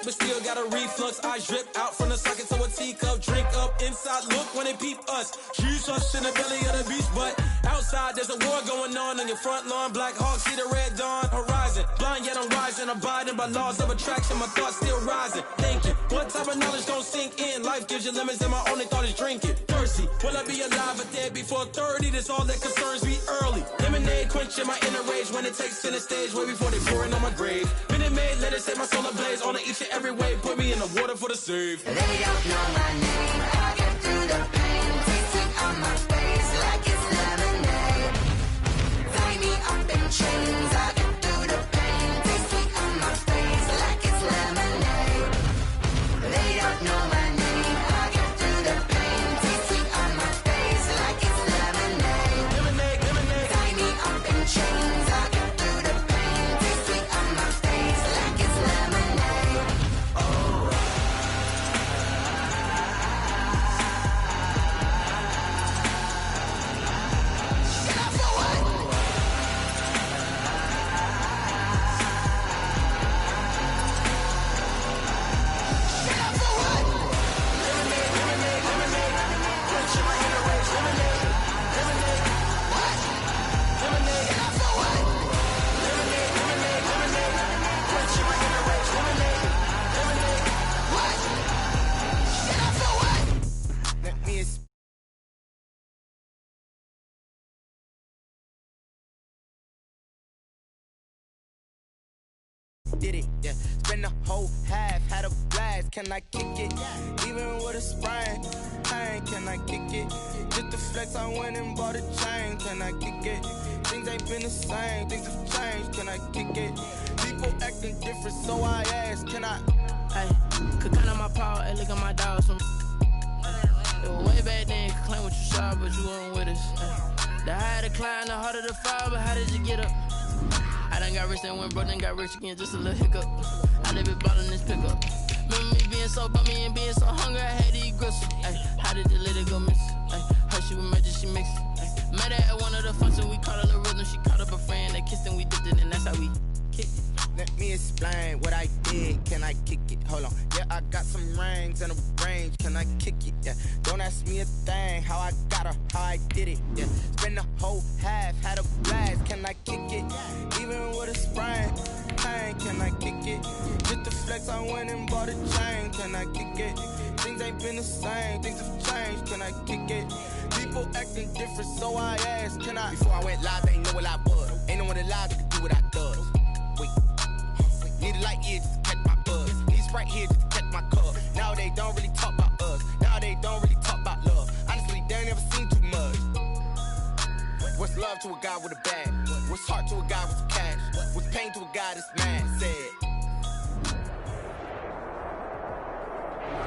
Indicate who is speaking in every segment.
Speaker 1: but still got a reflux. Eyes drip out from the socket to a teacup. Drink up inside, look when they peep us. Jesus in the belly of the beast, but outside there's a war going on your front lawn. Black Hawk, see the red dawn horizon. Blind yet I'm rising, abiding by laws of attraction. My thoughts still rising, thinking what type of knowledge don't sink in? Life gives you limits and my only thought is drinking. Thirsty, will I be alive or dead before 30? That's all that concerns me early. Lemonade quenching my inner rage when it takes center stage way before they pouring on my grave. Minute Maid, let it set my soul ablaze on each and every way. Put me in the water for the save.
Speaker 2: They don't know my name. I get through the pain. Tasting on my face like it's lemonade. Tie me up in chains. I get through the pain. Tasting on my face like it's lemonade. They don't know my name. I get through the pain. Tasting on my face like it's lemonade.
Speaker 1: Lemonade, lemonade.
Speaker 2: Tie me up in chains. I get through the pain. Tasting on my face like it's lemonade.
Speaker 3: Did it, yeah. Spend the whole half, had a blast. Can I kick it? Even with a sprain, pain, can I kick it? Just to flex, I went and bought a chain. Can I kick it? Things ain't been the same, things have changed. Can I kick it? People acting different, so I asked, can I?
Speaker 4: Hey, could count on my power, hey, look at my dogs. From it was way back then, could claim what you saw, but you weren't with us. Hey, the higher the climb, the harder the fall, but how did you get up? I done got rich and went broke, then got rich again, just a little hiccup. I live it ballin' this pickup. Remember me being so bummy and being so hungry, I had to eat gristle. Ay, how did the lady go miss? Ay, her she was magic, she mixed. Ay, met her at one of the functions, we caught her the rhythm. She caught up a friend, they kissed and we dipped it, and that's how we kicked it.
Speaker 3: Let me explain what I did. Can I kick it? Hold on. Yeah, I got some rings and a range. Can I kick it? Yeah. Don't ask me a thing. How I got her, how I did it. Yeah. Spend the whole half, had a blast. Can I kick it? Even with a sprain, pain. Can I kick it? Just to flex, I went and bought a chain. Can I kick it? Things ain't been the same. Things have changed. Can I kick it? People acting different, so I asked, can I? Before I went live, they ain't know what I was. Ain't no one alive that could do what I does. Wait. Need a light here just to catch my buzz. Need Sprite here just to catch my cup. Now they don't really talk about us. Now they don't really talk about love. Honestly, they ain't never seen too much. What's love to a guy with a bag? What's heart to a guy with some cash? What's pain to a guy that's mad? Said.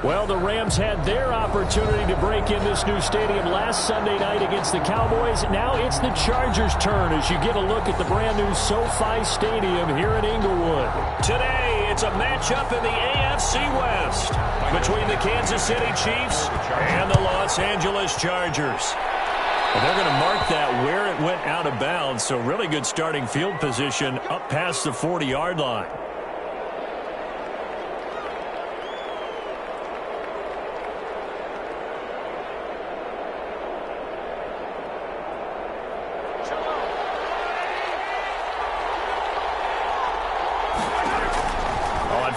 Speaker 5: Well, the Rams had their opportunity to break in this new stadium last Sunday night against the Cowboys. Now it's the Chargers' turn as you get a look at the brand-new SoFi Stadium here in Inglewood. Today, it's a matchup in the AFC West between the Kansas City Chiefs and the Los Angeles Chargers. And they're going to mark that where it went out of bounds, so really good starting field position up past the 40-yard line.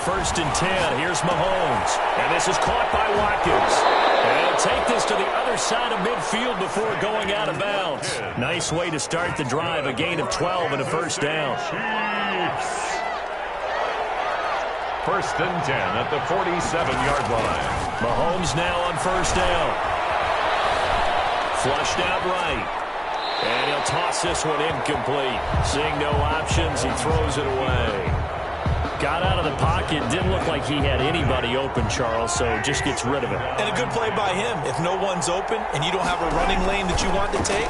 Speaker 5: First and 10, here's Mahomes. And this is caught by Watkins. And he'll take this to the other side of midfield before going out of bounds. Nice way to start the drive, a gain of 12 and a first down.
Speaker 6: First and 10 at the 47-yard line.
Speaker 5: Mahomes now on first down. Flushed out right. And he'll toss this one incomplete. Seeing no options, he throws it away. Got out of the pocket, didn't look like he had anybody open, Charles, so just gets rid of it.
Speaker 7: And a good play by him. If no one's open and you don't have a running lane that you want to take,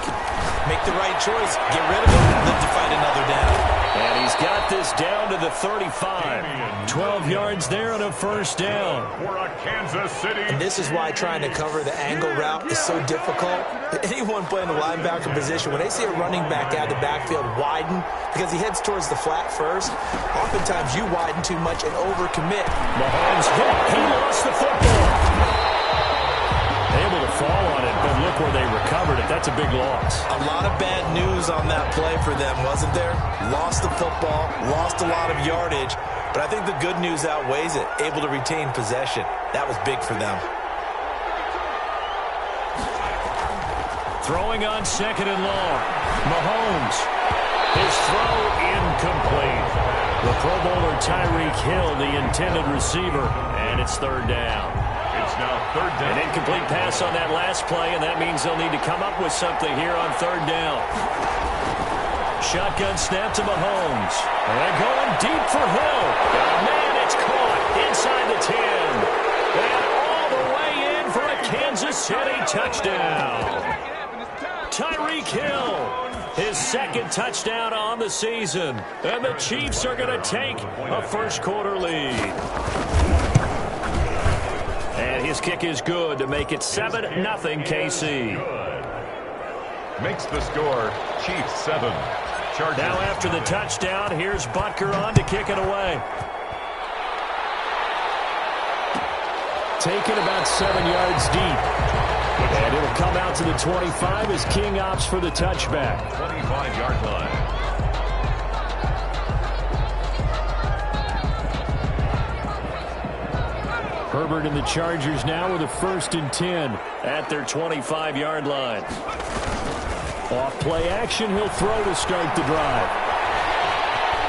Speaker 1: make the right choice. Get rid of him, live to fight another down.
Speaker 5: And he's got this down to the 35. 12 yards there and a first down.
Speaker 6: For a Kansas City.
Speaker 1: And this is why trying to cover the angle route is so difficult. Anyone playing the linebacker position, when they see a running back out of the backfield widen, because he heads towards the flat first, oftentimes you widen too much and overcommit.
Speaker 5: Mahomes hit. He lost the football. Able to fall on it, but look where they recovered it. That's a big loss.
Speaker 1: A lot of bad news on that play for them, wasn't there? Lost the football, lost a lot of yardage, but I think the good news outweighs it. Able to retain possession. That was big for them.
Speaker 5: Throwing on second and long. Mahomes. His throw incomplete. The Pro Bowler Tyreek Hill, the intended receiver, and it's third down.
Speaker 6: It's now third down.
Speaker 5: An incomplete pass on that last play, and that means they'll need to come up with something here on third down. Shotgun snap to Mahomes. And going deep for Hill. Man, it's caught inside the 10. And all the way in for a Kansas City touchdown. Tyreek Hill, his second touchdown on the season. And the Chiefs are going to take a first-quarter lead. And his kick is good to make it 7-0 KC.
Speaker 6: Good. Makes the score Chiefs 7. Chargers.
Speaker 5: Now after the touchdown, here's Butker on to kick it away. Taken about 7 yards deep. And it'll come out to the 25 as King opts for the touchback.
Speaker 6: 25-yard line.
Speaker 5: Herbert and the Chargers now with a 1st and 10 at their 25-yard line. Off play action, he'll throw to start the drive.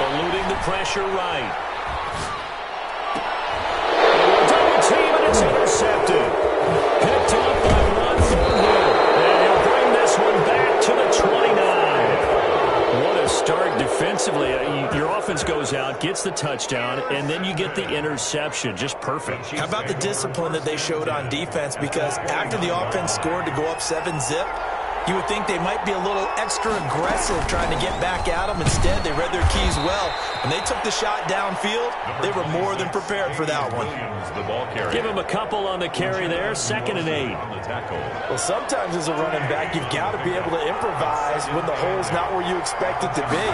Speaker 5: Eluding the pressure right. Double team, and it's intercepted. Picked up by Ron Thornhill. And he'll bring this one back to the 29. What a start defensively. Your offense goes out, gets the touchdown, and then you get the interception. Just perfect.
Speaker 1: How about the discipline that they showed on defense? Because after the offense scored to go up 7-zip, you would think they might be a little extra aggressive trying to get back at them. Instead, they read their keys well. When they took the shot downfield, they were more than prepared for that one.
Speaker 5: Give him a couple on the carry there. 2nd and 8.
Speaker 1: Well, sometimes as a running back, you've got to be able to improvise when the hole's not where you expect it to be.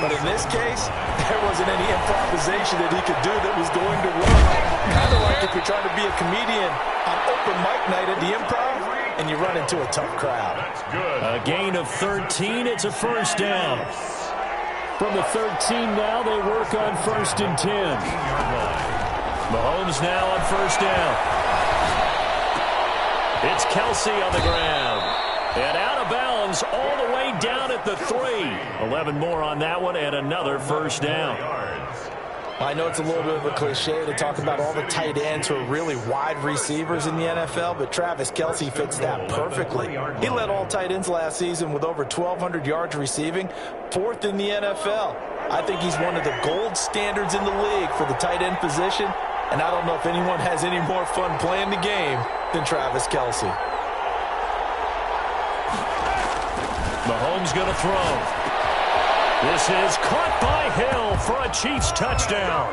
Speaker 1: But in this case, there wasn't any improvisation that he could do that was going to work. Kind of like if you're trying to be a comedian on open mic night at the Improv, and you run into a tough crowd.
Speaker 6: That's good.
Speaker 5: A gain of 13. It's a first down. From the 13 now, they work on 1st and 10. Mahomes now on 1st down. It's Kelsey on the ground. And out of bounds all the way down at the 3. 11 more on that one and another first down.
Speaker 1: I know it's a little bit of a cliche to talk about all the tight ends who are really wide receivers in the NFL, but Travis Kelce fits that perfectly. He led all tight ends last season with over 1,200 yards receiving, 4th in the NFL. I think he's one of the gold standards in the league for the tight end position, and I don't know if anyone has any more fun playing the game than Travis Kelce.
Speaker 5: Mahomes going to throw. This is caught by Hill for a Chiefs touchdown.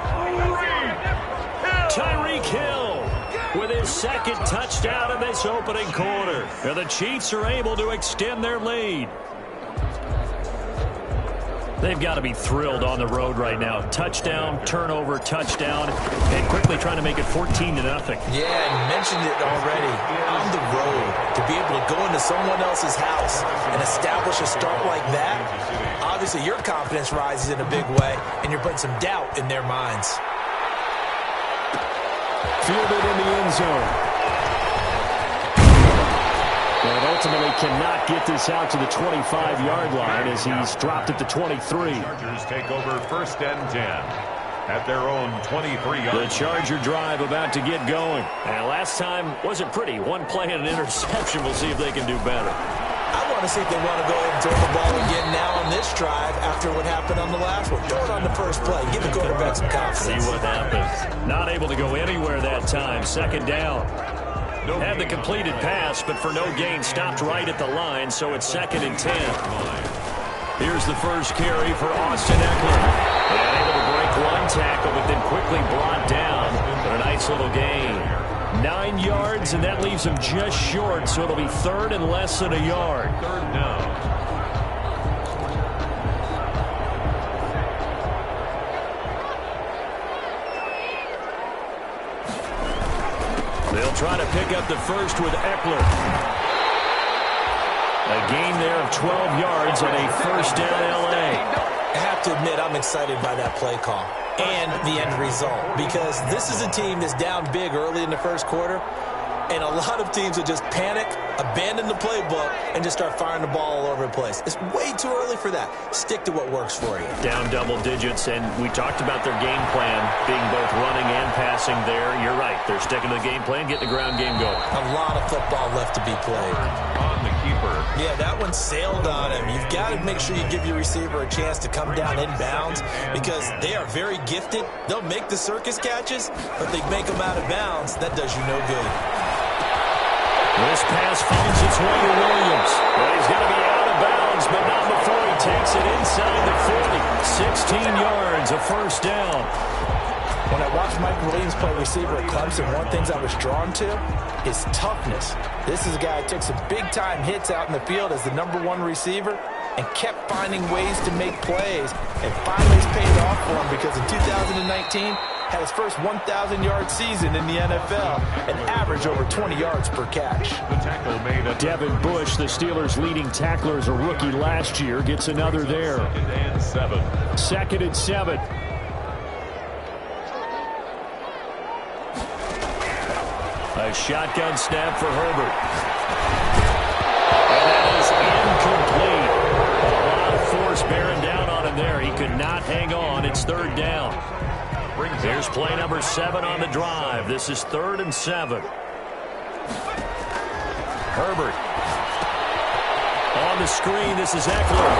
Speaker 5: Tyreek Hill with his 2nd touchdown in this opening quarter. And the Chiefs are able to extend their lead. They've got to be thrilled on the road right now. Touchdown, turnover, touchdown, and quickly trying to make it 14-0.
Speaker 1: Yeah, I mentioned it already. On the road, to be able to go into someone else's house and establish a start like that, obviously your confidence rises in a big way, and you're putting some doubt in their minds.
Speaker 5: Fielded in the end zone. And ultimately cannot get this out to the 25-yard line as he's dropped at the 23.
Speaker 6: Chargers take over 1st and 10 at their own 23-yard.
Speaker 5: The Charger drive about to get going. And last time wasn't pretty. One play and an interception. We'll see if they can do better.
Speaker 1: I want to see if they want to go ahead and throw the ball again now on this drive after what happened on the last one. Throw it on the first play. Give the quarterback some confidence.
Speaker 5: See what happens. Not able to go anywhere that time. 2nd down. Had the completed pass, but for no gain, stopped right at the line, so it's 2nd and 10. Here's the first carry for Austin Eckler. And able to break one tackle, but then quickly brought down. But a nice little gain. 9 yards, and that leaves him just short, so it'll be 3rd and less than a yard.
Speaker 6: 3rd down.
Speaker 5: They'll try to pick up the first with Eckler. A gain there of 12 yards on a 1st down L.A.
Speaker 7: I have to admit, I'm excited by that play call and the end result, because this is a team that's down big early in the first quarter, and a lot of teams will just panic, abandon the playbook, and just start firing the ball all over the place. It's way too early for that. Stick to what works for you.
Speaker 5: Down double digits, and we talked about their game plan being both running and passing there. You're right. They're sticking to the game plan, getting the ground game going.
Speaker 7: A lot of football left to be played.
Speaker 6: On the keeper.
Speaker 7: Yeah, that one sailed on him. You've got to make sure you give your receiver a chance to come down inbounds, because they are very gifted. They'll make the circus catches, but they make them out of bounds. That does you no good.
Speaker 5: This pass finds its way to Williams. Well, he's going to be out of bounds, but not before he takes it inside the 40. 16 yards, a 1st down.
Speaker 7: When I watched Mike Williams play receiver at Clemson, one of the things I was drawn to is toughness. This is a guy who took some big-time hits out in the field as the #1 receiver and kept finding ways to make plays, and finally it's paid off for him, because in 2019, had his first 1,000-yard season in the NFL and averaged over 20 yards per catch.
Speaker 6: The tackle made at
Speaker 5: Devin Bush, the Steelers' leading tackler as a rookie last year, gets another there.
Speaker 6: 2nd and 7.
Speaker 5: 2nd and 7. A shotgun snap for Herbert. And that is incomplete. A lot of force bearing down on him there. He could not hang on. It's 3rd down. Here's play number 7 on the drive. This is 3rd and 7. Herbert. On the screen, this is Eckler.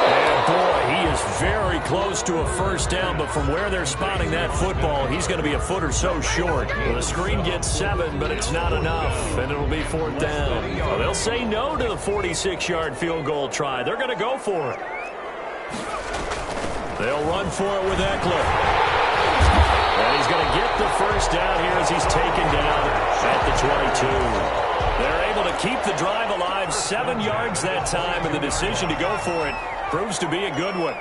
Speaker 5: And boy, he is very close to a 1st down, but from where they're spotting that football, he's going to be a foot or so short. Well, the screen gets 7, but it's not enough, and it'll be 4th down. Well, they'll say no to the 46-yard field goal try. They're going to go for it. They'll run for it with Eckler. And he's going to get the 1st down here as he's taken down at the 22. They're able to keep the drive alive, 7 yards that time, and the decision to go for it proves to be a good one.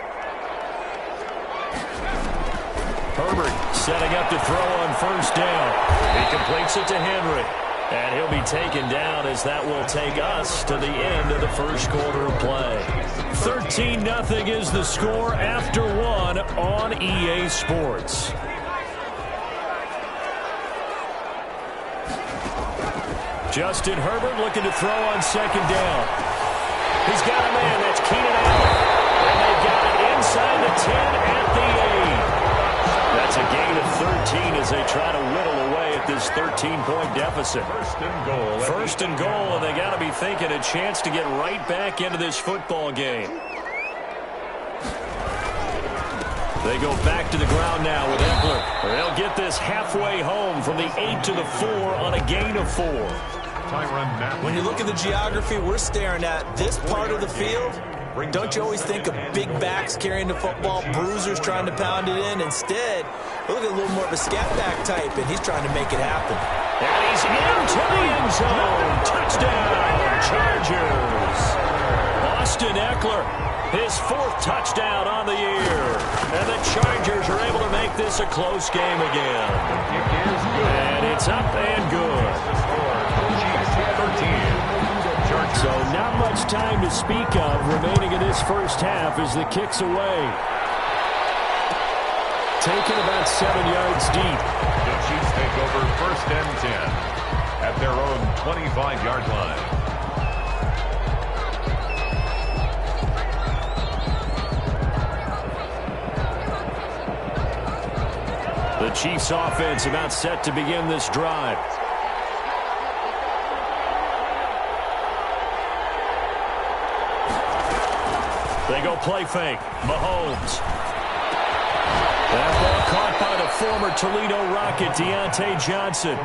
Speaker 5: Herbert setting up to throw on 1st down. He completes it to Henry. And he'll be taken down as that will take us to the end of the first quarter of play. 13-0 is the score after 1 on EA Sports. Justin Herbert looking to throw on 2nd down. He's got a man. That's Keenan Allen. And they've got it inside the 10 at the 8. That's a gain of 13 as they try to whittle away at this 13-point deficit.
Speaker 6: 1st and goal.
Speaker 5: 1st and goal, and they got to be thinking a chance to get right back into this football game. They go back to the ground now with Eckler. They'll get this halfway home from the 8 to the 4 on a gain of 4.
Speaker 7: When you look at the geography we're staring at, this part of the field, don't you always think of big backs carrying the football, bruisers trying to pound it in? Instead, look at a little more of a scat back type, and he's trying to make it happen.
Speaker 5: And he's into the end zone. Touchdown, Chargers. Austin Eckler, his 4th touchdown on the year. And the Chargers are able to make this a close game again. And it's up and good. So not much time to speak of remaining in this first half as the kick's away. Taken about 7 yards deep.
Speaker 6: The Chiefs take over 1st and 10 at their own 25-yard line.
Speaker 5: The Chiefs offense about set to begin this drive. They go play fake. Mahomes. That ball caught by the former Toledo Rocket, Deontay Johnson.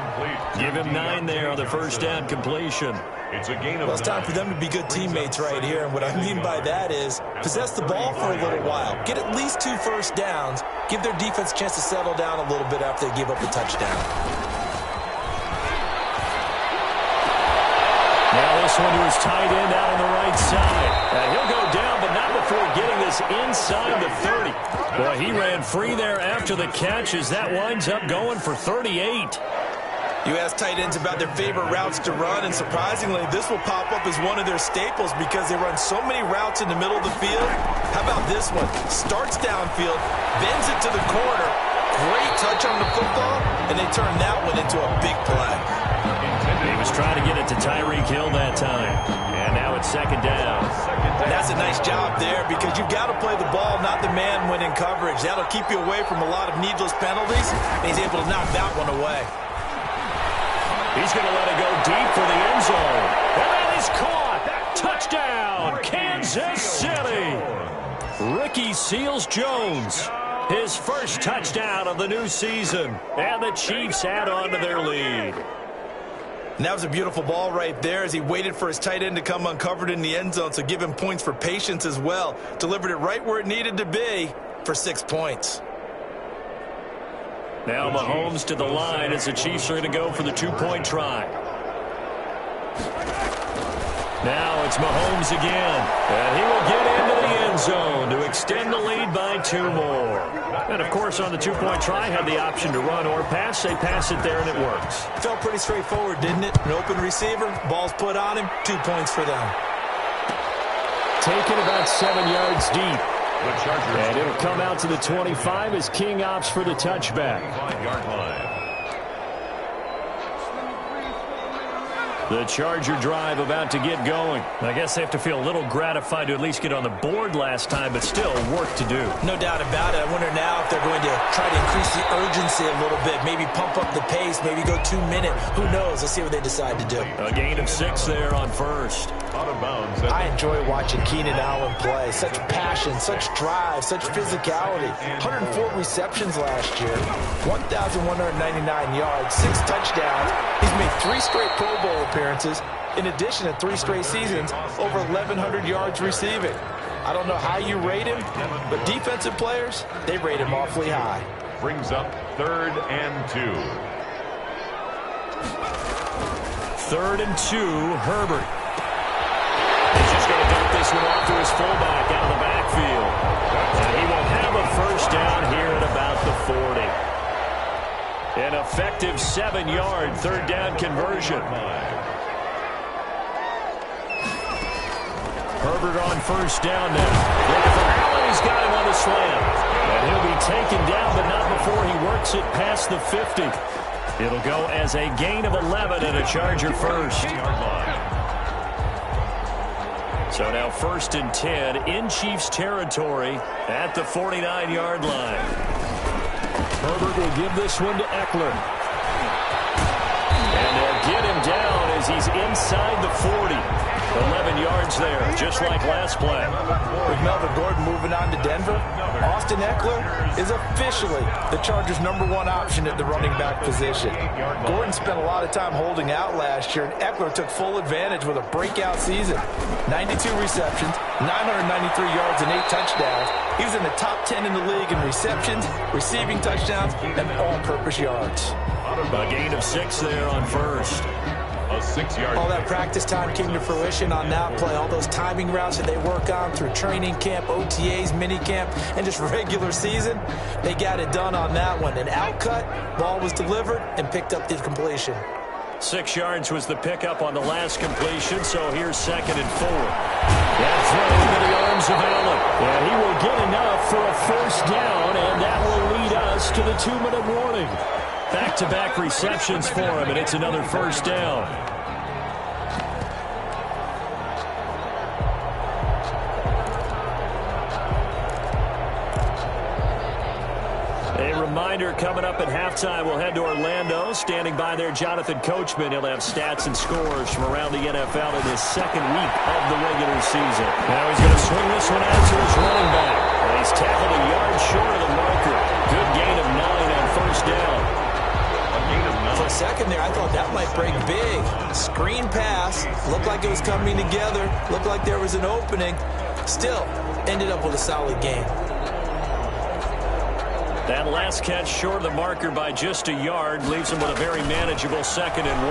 Speaker 5: Give him 9 there on the first down completion.
Speaker 6: It's a gain of
Speaker 7: Well, it's time for them to be good teammates right here. And what I mean by that is possess the ball for a little while. Get at least 2 first downs. Give their defense a chance to settle down a little bit after they give up a touchdown.
Speaker 5: Now this one to his tight end out on the right side. He'll go down, but not before getting this inside the 30. Boy, he ran free there after the catch as that winds up going for 38.
Speaker 7: You ask tight ends about their favorite routes to run, and surprisingly, this will pop up as one of their staples because they run so many routes in the middle of the field. How about this one? Starts downfield, bends it to the corner, great touch on the football, and they turn that one into a big play.
Speaker 5: He was trying to get it to Tyreek Hill that time, and now it's second down.
Speaker 7: And that's a nice job there because you've got to play the ball, not the man when in coverage. That'll keep you away from a lot of needless penalties, and he's able to knock that one away.
Speaker 5: He's going to let it go deep for the end zone. And that is caught. Touchdown, Kansas City. Ricky Seals-Jones, his first touchdown of the new season. And the Chiefs add on to their lead.
Speaker 7: And that was a beautiful ball right there as he waited for his tight end to come uncovered in the end zone, so give him points for patience as well. Delivered it right where it needed to be for 6 points.
Speaker 5: Now Mahomes to the line as the Chiefs are going to go for the 2-point try. Now it's Mahomes again. And he will get into the end zone to extend the lead by 2 more. And, of course, on the 2-point try, had the option to run or pass. They pass it there, and it works.
Speaker 7: Felt pretty straightforward, didn't it? An open receiver, ball's put on him, 2 points for them.
Speaker 5: Taken about 7 yards deep. And it'll come out to the 25 as King opts for the touchback.
Speaker 6: 5-yard line.
Speaker 5: The Charger drive about to get going. I guess they have to feel a little gratified to at least get on the board last time, but still work to do.
Speaker 7: No doubt about it. I wonder now if they're going to try to increase the urgency a little bit, maybe pump up the pace, maybe go 2 minute. Who knows? Let's see what they decide to do.
Speaker 5: A gain of 6 there on first.
Speaker 6: Out of bounds.
Speaker 7: I enjoy watching Keenan Allen play. Such passion, such drive, such physicality. 104 receptions last year, 1,199 yards, 6 touchdowns. He's made 3 straight Pro Bowl appearances. In addition to 3 straight seasons, over 1,100 yards receiving. I don't know how you rate him, but defensive players, they rate him awfully high.
Speaker 6: Brings up 3rd and 2.
Speaker 5: 3rd and 2, Herbert. He's just going to dump this one off to his fullback out of the backfield. And he will have a first down here at about the 40. An effective 7-yard 3rd down conversion. Herbert on first down now. Looking for Allen. He's got him on the slam. And he'll be taken down, but not before he works it past the 50. It'll go as a gain of 11 and a Charger first. So now 1st and 10 in Chiefs territory at the 49-yard line. Herbert will give this one to Eckler. And they'll get him down as he's inside the 40. 11 yards there, just like last play.
Speaker 7: With Melvin Gordon moving on to Denver, Austin Eckler is officially the Chargers' #1 option at the running back position. Gordon spent a lot of time holding out last year, and Eckler took full advantage with a breakout season. 92 receptions, 993 yards, and 8 touchdowns. He was in the top 10 in the league in receptions, receiving touchdowns, and all-purpose yards.
Speaker 5: A gain of 6 there on first.
Speaker 6: A 6-yard.
Speaker 7: All that practice time came to fruition on that play. All those timing routes that they work on through training camp, OTAs, minicamp, and just regular season, they got it done on that one. An outcut, ball was delivered, and picked up the completion.
Speaker 5: 6 yards was the pickup on the last completion, so here's 2nd and 4. That throw into the arms of Allen. And he will get enough for a first down, and that will lead us to the 2-minute warning. Back-to-back receptions for him, and it's another first down. A reminder, coming up at halftime, we'll head to Orlando. Standing by there, Jonathan Coachman. He'll have stats and scores from around the NFL in his 2nd week of the regular season. Now he's going to swing this one out to his running back. And he's tackled a yard short of the marker. Good gain of 9 on first down.
Speaker 6: A gain of 9.
Speaker 7: For a second there, I thought that might break big. Screen pass. Looked like it was coming together. Looked like there was an opening. Still, ended up with a solid game.
Speaker 5: That last catch short of the marker by just a yard leaves him with a very manageable 2nd and 1.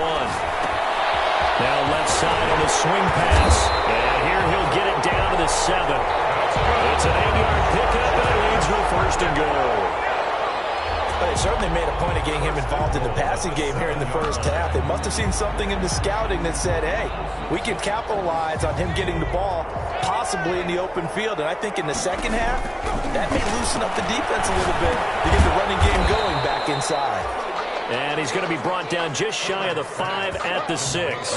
Speaker 5: Now left side on the swing pass. And here he'll get it down to the 7. It's an 8-yard pickup, and it leads to a 1st and goal.
Speaker 7: They certainly made a point of getting him involved in the passing game here in the first half. They must have seen something in the scouting that said, hey, we can capitalize on him getting the ball, possibly in the open field. And I think in the second half, that may loosen up the defense a little bit to get the running game going back inside.
Speaker 5: And he's going to be brought down just shy of the 5 at the 6.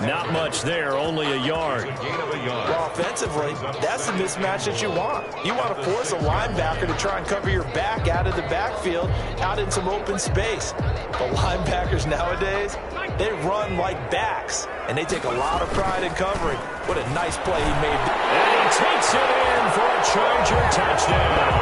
Speaker 5: Not much there, only a yard.
Speaker 7: Well, offensively, that's the mismatch that you want. You want to force a linebacker to try and cover your back out of the backfield, out in some open space. The linebackers nowadays, they run like backs, and they take a lot of pride in covering. What a nice play he made.
Speaker 5: And he takes it in for a Charger touchdown.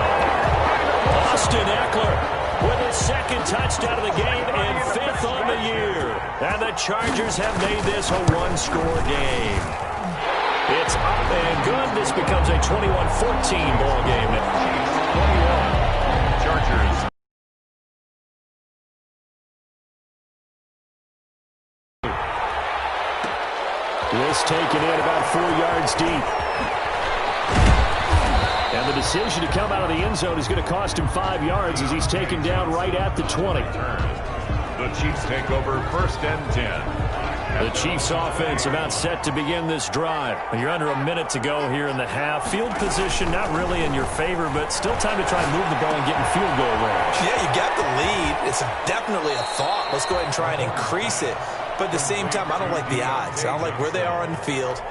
Speaker 5: Austin Eckler with his 2nd touchdown of the game and 5th on the year. And the Chargers have made this a one-score game. It's up and good. This becomes a 21-14 ball game.
Speaker 6: 21. Chargers.
Speaker 5: This taken in about 4 yards deep. And the decision to come out of the end zone is going to cost him 5 yards as he's taken down right at the 20.
Speaker 6: The Chiefs take over 1st and 10.
Speaker 5: The Chiefs offense about set to begin this drive. You're under a minute to go here in the half. Field position not really in your favor, but still time to try and move the ball and get in field goal range.
Speaker 7: Yeah, you got the lead. It's definitely a thought. Let's go ahead and try and increase it. But at the same time, I don't like the odds. I don't like where they are on the field.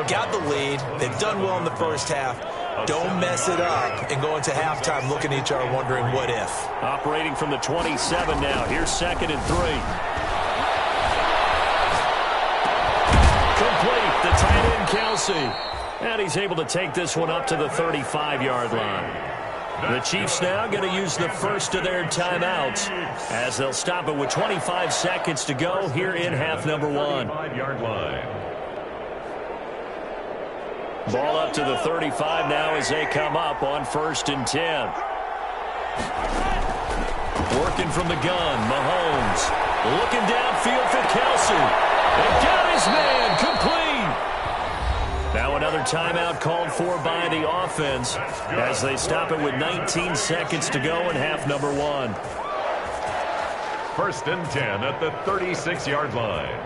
Speaker 7: Got the lead. They've done well in the first half. Don't mess it up and go into halftime looking at each other wondering what if.
Speaker 5: Operating from the 27 now. Here's 2nd and 3. Complete. The tight end, Kelsey. And he's able to take this one up to the 35-yard line. The Chiefs now going to use the first of their timeouts as they'll stop it with 25 seconds to go here in half number 1.
Speaker 6: 35-yard line.
Speaker 5: Ball up to the 35 now as they come up on 1st and 10. Working from the gun, Mahomes. Looking downfield for Kelsey. And got his man complete. Now another timeout called for by the offense as they stop it with 19 seconds to go in half number 1.
Speaker 6: 1st and 10 at the 36-yard line.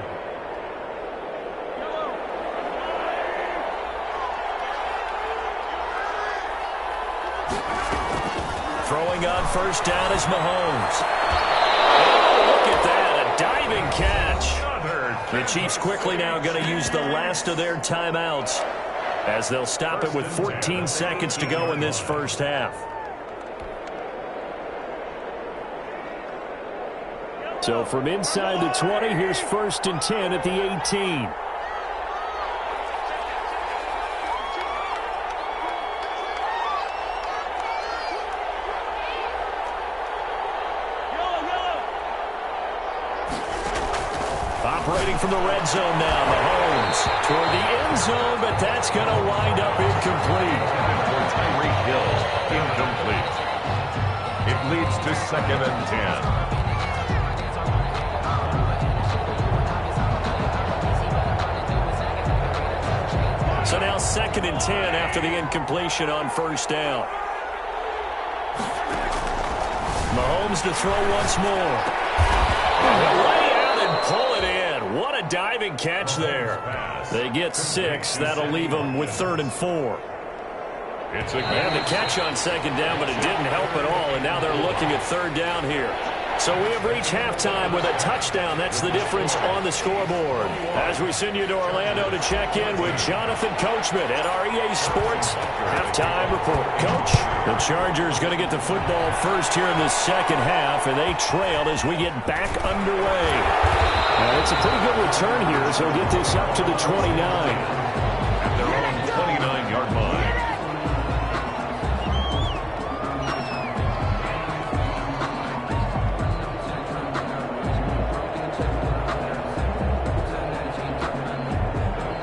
Speaker 5: Throwing on 1st down is Mahomes. Oh, look at that, a diving catch. The Chiefs quickly now going to use the last of their timeouts as they'll stop it with 14 seconds to go in this first half. So from inside the 20, here's 1st and 10 at the 18. Operating from the red zone now, Mahomes toward the end zone, but that's going to wind up incomplete.
Speaker 6: For Tyreek Hill, incomplete. It leads to 2nd and 10.
Speaker 5: So now 2nd and 10 after the incompletion on 1st down. Mahomes to throw once more. Lay out and pull it in. What a diving catch there. They get 6. That'll leave them with 3rd and 4. And the catch on 2nd down, but it didn't help at all. And now they're looking at 3rd down here. So we have reached halftime with a touchdown. That's the difference on the scoreboard. As we send you to Orlando to check in with Jonathan Coachman at our EA Sports Halftime Report. Coach, the Chargers going to get the football first here in the second half, and they trail as we get back underway. Now, it's a pretty good return here, so we'll get this up to the 29.
Speaker 6: At their own 29-yard line.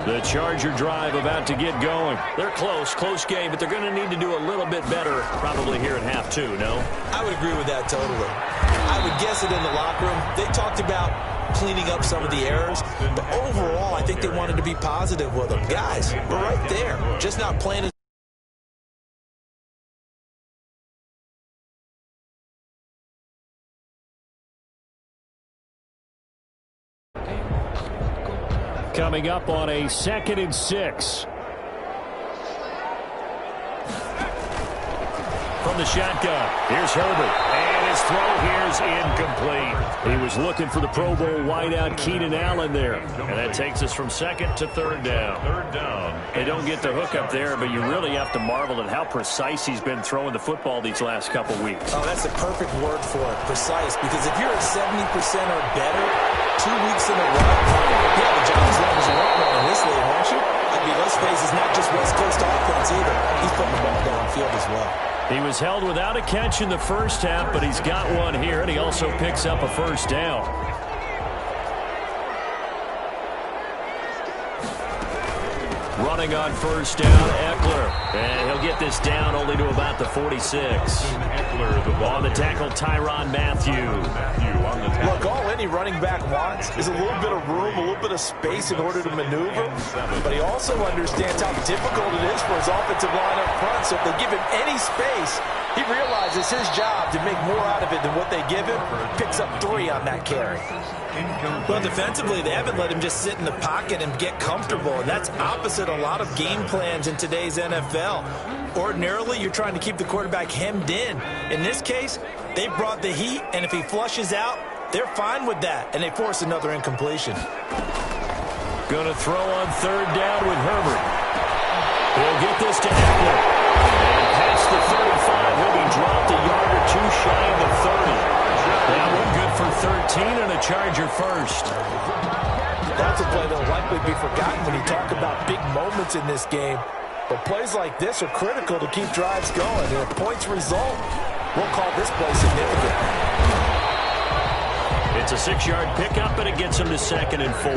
Speaker 5: The Charger drive about to get going.
Speaker 8: They're close game, but they're going to need to do a little bit better probably here at half two, no?
Speaker 7: I would agree with that totally. I would guess it in the locker room. They talked about cleaning up some of the errors, but overall, I think they wanted to be positive with them. Guys, we're right there, just not playing as
Speaker 5: coming up on a 2nd and 6. From the shotgun, here's Herbert. And his throw here's incomplete. He was looking for the Pro Bowl wideout Keenan Allen there. And that takes us from 2nd to 3rd down. They don't get the hook up there, but you really have to marvel at how precise he's been throwing the football these last couple weeks.
Speaker 7: Oh, that's the perfect word for it, precise. Because if you're at 70% or better 2 weeks in a row, yeah, the job as long as you want one in this league, aren't you? I mean, let's face it's not just West Coast offense either. He's putting the ball downfield as well.
Speaker 5: He was held without a catch in the first half, but he's got one here, and he also picks up a first down. Running on first down, Eckler. And he'll get this down only to about the 46. On the tackle, Tyrann Mathieu.
Speaker 7: Look, all any running back wants is a little bit of room, a little bit of space in order to maneuver. But he also understands how difficult it is for his offensive line up front. So if they give him any space, he realizes his job to make more out of it than what they give him. Picks up 3 on that carry. Well, defensively, they haven't let him just sit in the pocket and get comfortable. And that's opposite a lot of game plans in today's NFL. Ordinarily, you're trying to keep the quarterback hemmed in. In this case, they brought the heat, and if he flushes out, they're fine with that, and they force another incompletion.
Speaker 5: Going to throw on 3rd down with Herbert. He'll get this to Eckler. And past the 35, he'll be dropped a yard or 2 shy of the 30. That one good for 13 and a Charger first.
Speaker 7: That's a play that will likely be forgotten when you talk about big moments in this game. But plays like this are critical to keep drives going. And if points result, we'll call this play significant.
Speaker 5: It's a 6-yard pickup, and it gets him to 2nd and 4.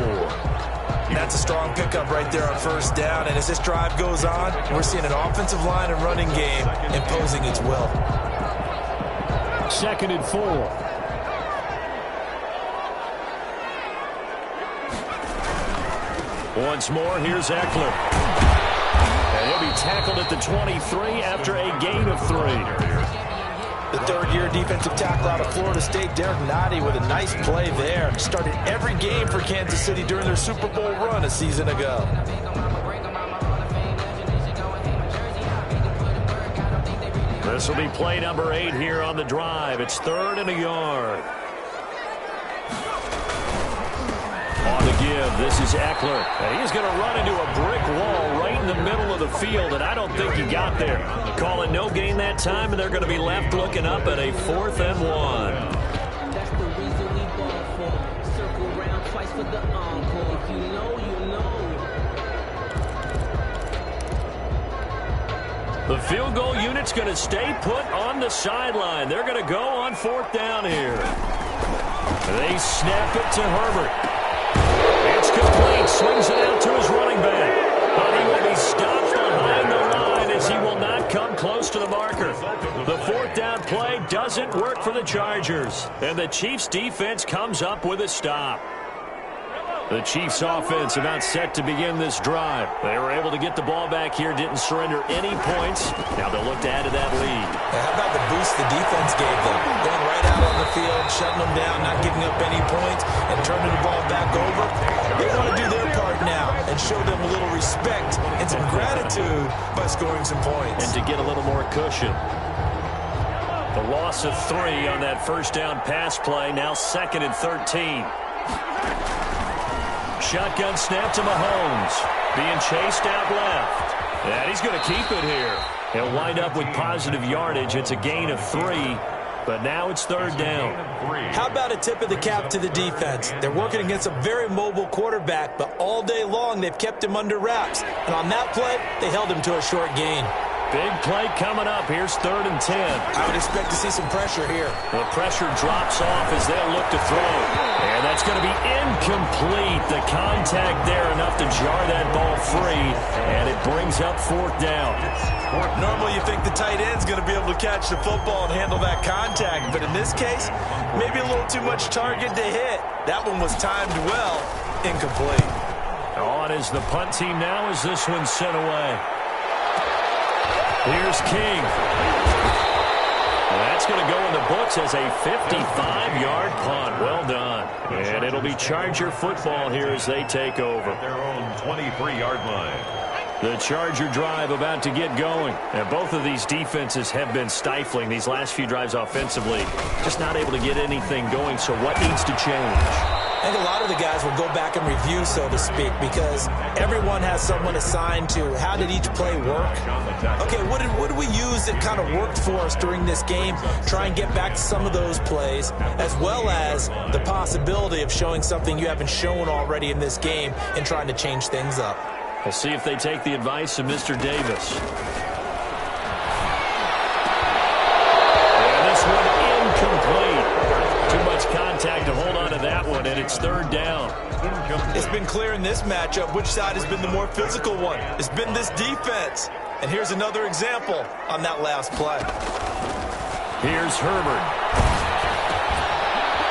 Speaker 7: That's a strong pickup right there on first down. And as this drive goes on, we're seeing an offensive line and running game imposing its will.
Speaker 5: 2nd and 4. Once more, here's Eckler. And he'll be tackled at the 23 after a gain of 3.
Speaker 7: The 3rd-year defensive tackle out of Florida State, Derek Nottie, with a nice play there. Started every game for Kansas City during their Super Bowl run a season ago.
Speaker 5: This will be play number 8 here on the drive. It's 3rd and a yard. On the give, this is Eckler. And he's going to run into a brick wall right in the middle of the field, and I don't think he got there. Call it no gain that time, and they're going to be left looking up at a 4th and 1.
Speaker 9: That's the reason we ball for. Circle round twice for the encore. If you know, you know.
Speaker 5: The field goal unit's going to stay put on the sideline. They're going to go on 4th down here. They snap it to Herbert. It's complete. Swings it out to his running back. But he will be stopped behind the line as he will not come close to the marker. The 4th down play doesn't work for the Chargers. And the Chiefs defense comes up with a stop. The Chiefs offense about set to begin this drive. They were able to get the ball back here, didn't surrender any points. Now they'll look to add to that lead.
Speaker 7: How about the boost the defense gave them? Going right out on the field, shutting them down, not giving up any points, and turning the ball back over. They want to do their part now and show them a little respect and some gratitude by scoring some points.
Speaker 5: And to get a little more cushion. The loss of 3 on that first down pass play, now 2nd and 13. Shotgun snap to Mahomes. Being chased out left. And he's going to keep it here. He'll wind up with positive yardage. It's a gain of 3. But now it's 3rd down.
Speaker 7: How about a tip of the cap to the defense? They're working against a very mobile quarterback, but all day long they've kept him under wraps. And on that play, they held him to a short gain.
Speaker 5: Big play coming up. Here's 3rd and 10.
Speaker 7: I would expect to see some pressure here.
Speaker 5: The pressure drops off as they'll look to throw. And that It's going to be incomplete. The contact there enough to jar that ball free, and it brings up fourth down.
Speaker 7: Normally you think the tight end's going to be able to catch the football and handle that contact, but in this case, maybe a little too much target to hit. That one was timed well, incomplete.
Speaker 5: On is the punt team now as this one's sent away. Here's King. That's going to go in the books as a 55-yard punt. Well done. And it'll be Charger football here as they take over.
Speaker 6: Their own 23-yard line.
Speaker 5: The Charger drive about to get going. And both of these defenses have been stifling these last few drives offensively. Just not able to get anything going, so what needs to change?
Speaker 7: I think a lot of the guys will go back and review, so to speak, because everyone has someone assigned to how did each play work. Okay, what did we use that kind of worked for us during this game? Try and get back to some of those plays, as well as the possibility of showing something you haven't shown already in this game and trying to change things up.
Speaker 5: We'll see if they take the advice of Mr. Davis. And this one incomplete. Too much contact to hold on to that one, and it's third down.
Speaker 7: It's been clear in this matchup which side has been the more physical one. It's been this defense. And here's another example on that last play.
Speaker 5: Here's Herbert.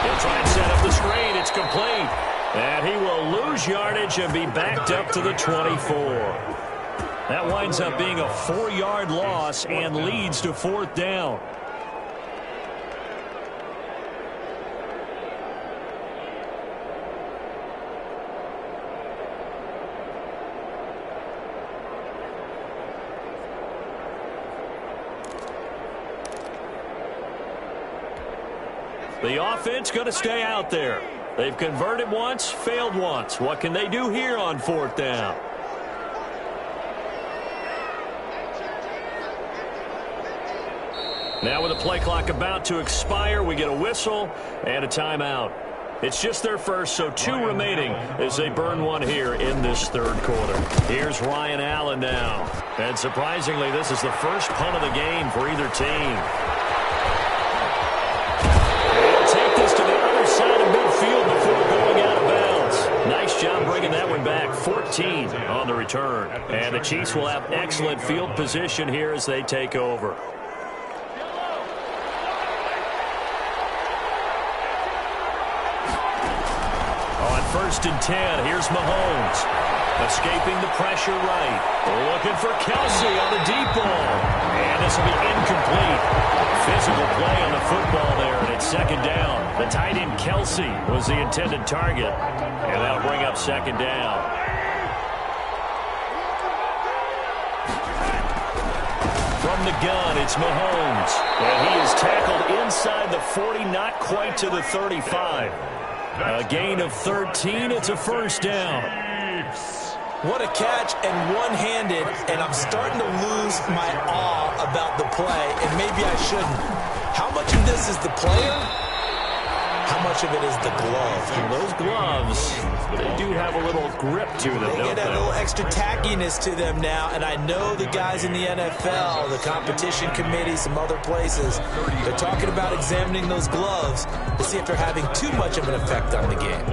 Speaker 5: He'll try and set up the screen. It's complete. And he will lose yardage and be backed up to the 24. That winds up being a 4-yard loss and leads to fourth down. The offense going to stay out there. They've converted once, failed once. What can they do here on fourth down? Now with the play clock about to expire, we get a whistle and a timeout. It's just their first, so 2 remaining as they burn one here in this third quarter. Here's Ryan Allen now. And surprisingly, this is the first punt of the game for either team. Side of midfield before going out of bounds. Nice job bringing that one back. 14 on the return. And the Chiefs will have excellent field position here as they take over. On 1st and 10, here's Mahomes. Escaping the pressure right. Looking for Kelsey on the deep ball. And this will be incomplete. Physical play on the football there, and it's second down. The tight end Kelsey was the intended target, and that'll bring up second down. From the gun, it's Mahomes. And he is tackled inside the 40, not quite to the 35. A gain of 13, it's a first down.
Speaker 7: What a catch, and one-handed, and I'm starting to lose my awe about the play, and maybe I shouldn't. How much of this is the player? How much of it is the glove?
Speaker 5: And those gloves, they do have a little grip to them,
Speaker 7: They
Speaker 5: don't
Speaker 7: get a
Speaker 5: they?
Speaker 7: little extra tackiness to them now, and I know the guys in the NFL, the competition committee, some other places, they're talking about examining those gloves to see if they're having too much of an effect on the game.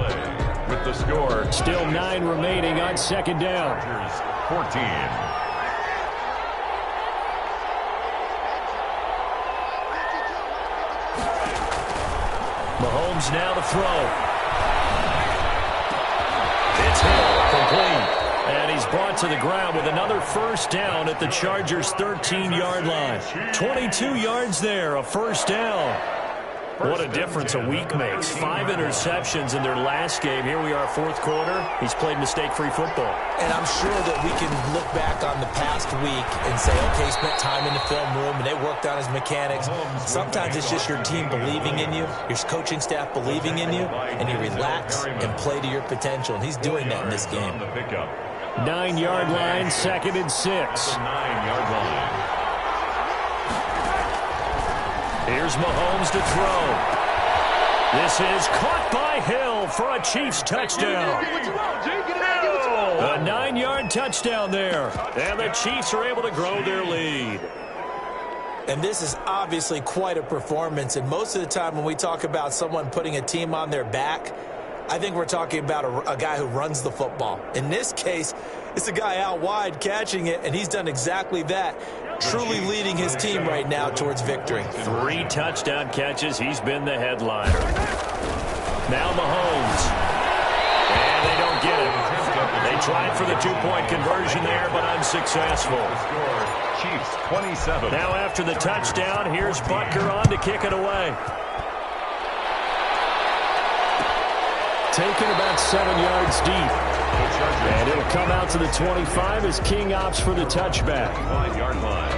Speaker 6: With the score,
Speaker 5: Still 9 remaining on second down.
Speaker 6: 14.
Speaker 5: Mahomes now to throw. It's hit, complete. And he's brought to the ground with another first down at the Chargers' 13-yard line. 22 yards there, a first down. What a difference a week makes. 5 interceptions in their last game. Here we are, fourth quarter. He's played mistake-free football.
Speaker 7: And I'm sure that we can look back on the past week and say, okay, he spent time in the film room and they worked on his mechanics. Sometimes it's just your team believing in you, your coaching staff believing in you, and you relax and play to your potential. And he's doing that in this game.
Speaker 5: 9-yard line, 2nd and 6.
Speaker 6: 9-yard line.
Speaker 5: Here's Mahomes to throw. This is caught by Hill for a Chiefs touchdown. A 9-yard touchdown there. And the Chiefs are able to grow their lead.
Speaker 7: And this is obviously quite a performance. And most of the time when we talk about someone putting a team on their back, I think we're talking about a guy who runs the football. In this case, it's a guy out wide catching it, and he's done exactly that, truly leading his team right now towards victory.
Speaker 5: 3 touchdown catches. He's been the headliner. Now Mahomes. And they don't get it. They tried for the 2-point conversion there, but unsuccessful.
Speaker 6: Chiefs 27.
Speaker 5: Now after the touchdown, here's Butker on to kick it away. Taken about 7 yards deep. And it'll come out to the 25 as King opts for the touchback.
Speaker 6: 5-yard line.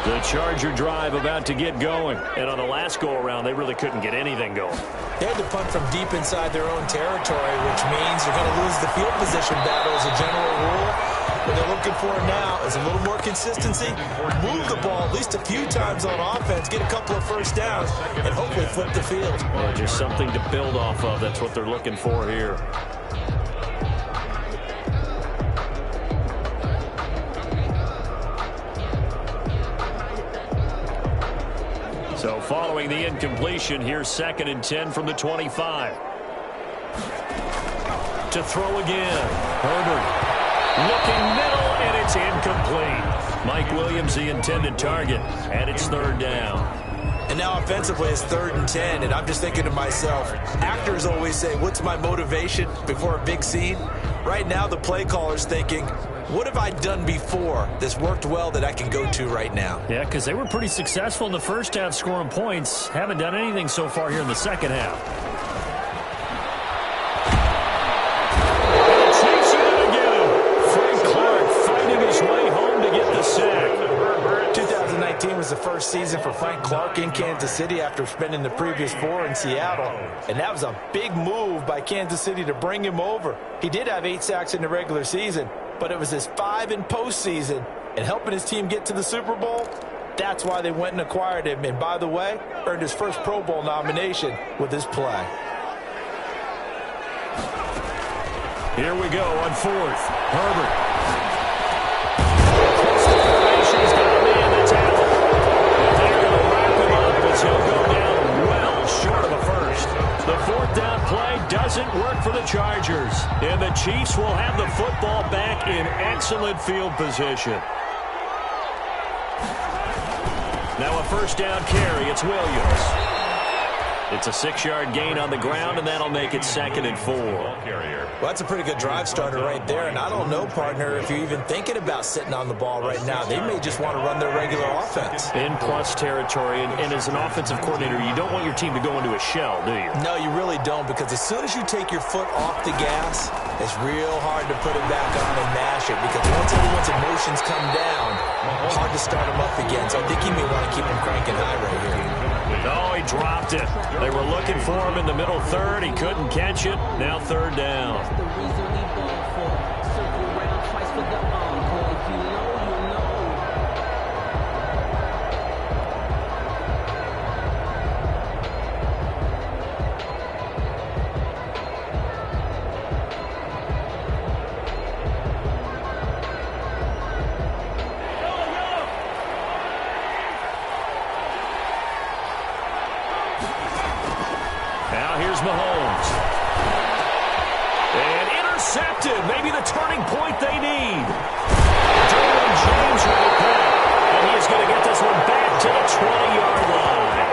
Speaker 5: The Charger drive about to get going. And on the last go-around, they really couldn't get anything going.
Speaker 7: They had to punt from deep inside their own territory, which means you're going to lose the field position battle as a general rule. What they're looking for now is a little more consistency, move the ball at least a few times on offense, get a couple of first downs, and hopefully flip the field.
Speaker 5: Yeah, just something to build off of. That's what they're looking for here. So following the incompletion, here's 2nd and 10 from the 25. To throw again. Herbert. Looking middle, and it's incomplete. Mike Williams, the intended target, and it's 3rd down.
Speaker 7: And now offensively, it's 3rd and 10, and I'm just thinking to myself, actors always say, what's my motivation before a big scene? Right now, the play caller's thinking, what have I done before that's worked well that I can go to right now?
Speaker 5: Yeah, because they were pretty successful in the first half scoring points. Haven't done anything so far here in the second half.
Speaker 7: Sack. 2019 was the first season for Frank Clark in Kansas City after spending the previous 4 in Seattle. And that was a big move by Kansas City to bring him over. He did have 8 sacks in the regular season, but it was his 5 in postseason. And helping his team get to the Super Bowl, that's why they went and acquired him. And by the way, earned his first Pro Bowl nomination with his play.
Speaker 5: Here we go on 4th. Herbert. He'll go down well short of a first. The 4th down play doesn't work for the Chargers. And the Chiefs will have the football back in excellent field position. Now a 1st down carry. It's Williams. It's a 6-yard gain on the ground, and that'll make it 2nd and 4.
Speaker 7: Well, that's a pretty good drive starter right there. And I don't know, partner, if you're even thinking about sitting on the ball right now. They may just want to run their regular offense.
Speaker 5: In plus territory, and as an offensive coordinator, you don't want your team to go into a shell, do you?
Speaker 7: No, you really don't, because as soon as you take your foot off the gas, it's real hard to put it back on and mash it, because once everyone's emotions come down, it's hard to start them up again. So I think you may want to keep them cranking high right here.
Speaker 5: Oh, he dropped it. They were looking for him in the middle 3rd. He couldn't catch it. Now 3rd down.
Speaker 9: That's the reason we ball for. Circle round twice for the encore. If you know, you know.
Speaker 5: Now here's Mahomes. And intercepted. Maybe the turning point they need. Derwin James right there. And he is going to get this one back to the 20-yard line.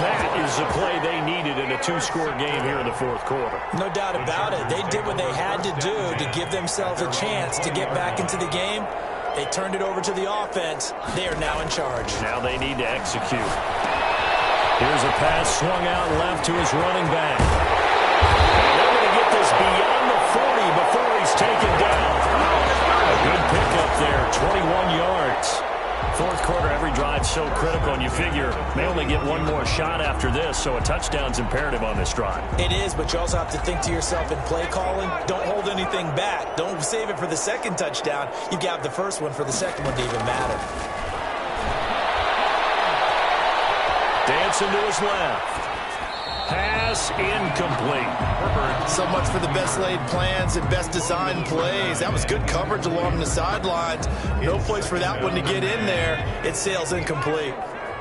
Speaker 5: That is the play they needed in a 2-score game here in the 4th quarter.
Speaker 7: No doubt about it. They did what they had to do to give themselves a chance to get back into the game. They turned it over to the offense. They are now in charge.
Speaker 5: Now they need to execute. Here's a pass swung out left to his running back. They're going to get this beyond the 40 before he's taken down. A good pickup there, 21 yards. 4th quarter, every drive's so critical, and you figure they only get one more shot after this, so a touchdown's imperative on this drive.
Speaker 7: It is, but you also have to think to yourself in play calling, don't hold anything back. Don't save it for the 2nd touchdown. You got the first one for the 2nd one to even matter.
Speaker 5: Dancing to his left. Pass incomplete.
Speaker 7: So much for the best laid plans and best designed plays. That was good coverage along the sidelines. No place for that one to get in there. It sails incomplete.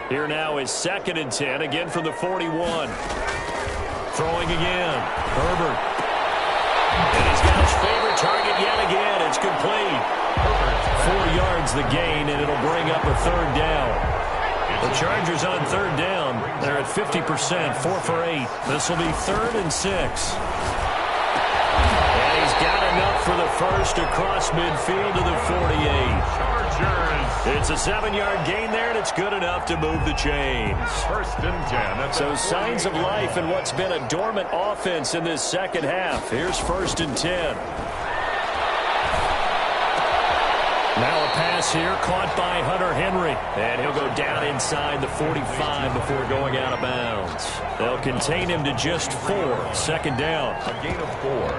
Speaker 5: Here now is 2nd and 10, again from the 41. Throwing again. Herbert. And he's got his favorite target yet again. It's complete. 4 yards the gain, and it'll bring up a 3rd down. The Chargers on 3rd down. They're at 50%, 4 for 8. This will be 3rd and 6. And he's got enough for the first across midfield to the 48.
Speaker 6: Chargers.
Speaker 5: It's a 7-yard gain there, and it's good enough to move the chains.
Speaker 6: 1st and 10.
Speaker 5: So signs of life in what's been a dormant offense in this second half. Here's 1st and 10. Now a pass here caught by Hunter Henry. And he'll go down inside the 45 before going out of bounds. They'll contain him to just 4. 2nd down.
Speaker 6: A gain of 4.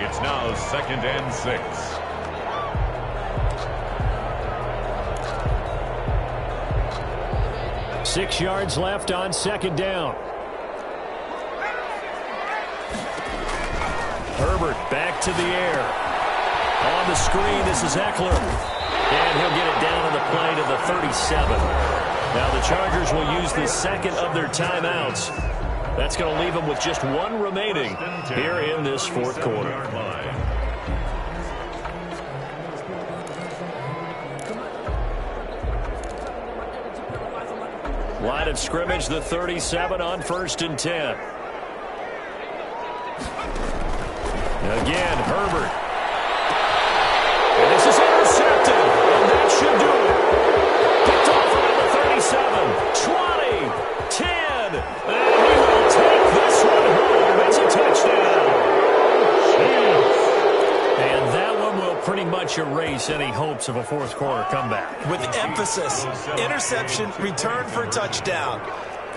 Speaker 6: It's now 2nd and 6.
Speaker 5: Six yards left on 2nd down. Herbert back to the air. On the screen, this is Eckler. And he'll get it down on the play to the 37. Now the Chargers will use the 2nd of their timeouts. That's going to leave them with just 1 remaining here in this 4th quarter. Line of scrimmage, the 37 on 1st and 10. Again, Herbert. And this is intercepted, and that should do it. Picked off around the 37, 20, 10, and he will take this one home. It's a touchdown. And that one will pretty much erase any hopes of a 4th quarter comeback.
Speaker 7: With emphasis, interception, return for touchdown.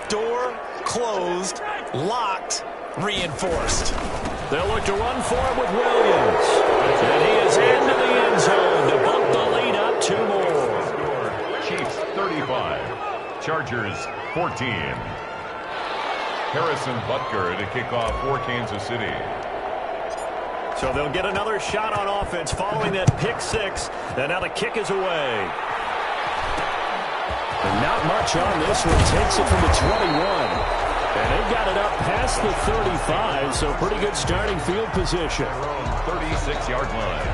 Speaker 7: Door closed, locked, reinforced.
Speaker 5: They'll look to run for it with Williams. And he is into the end zone to bump the lead up 2 more.
Speaker 6: Chiefs 35. Chargers 14. Harrison Butker to kick off for Kansas City.
Speaker 5: So they'll get another shot on offense following that pick 6. And now the kick is away. And not much on this one. Takes it from the 21. And they've got it up past the 35, so pretty good starting field position.
Speaker 6: 36-yard line.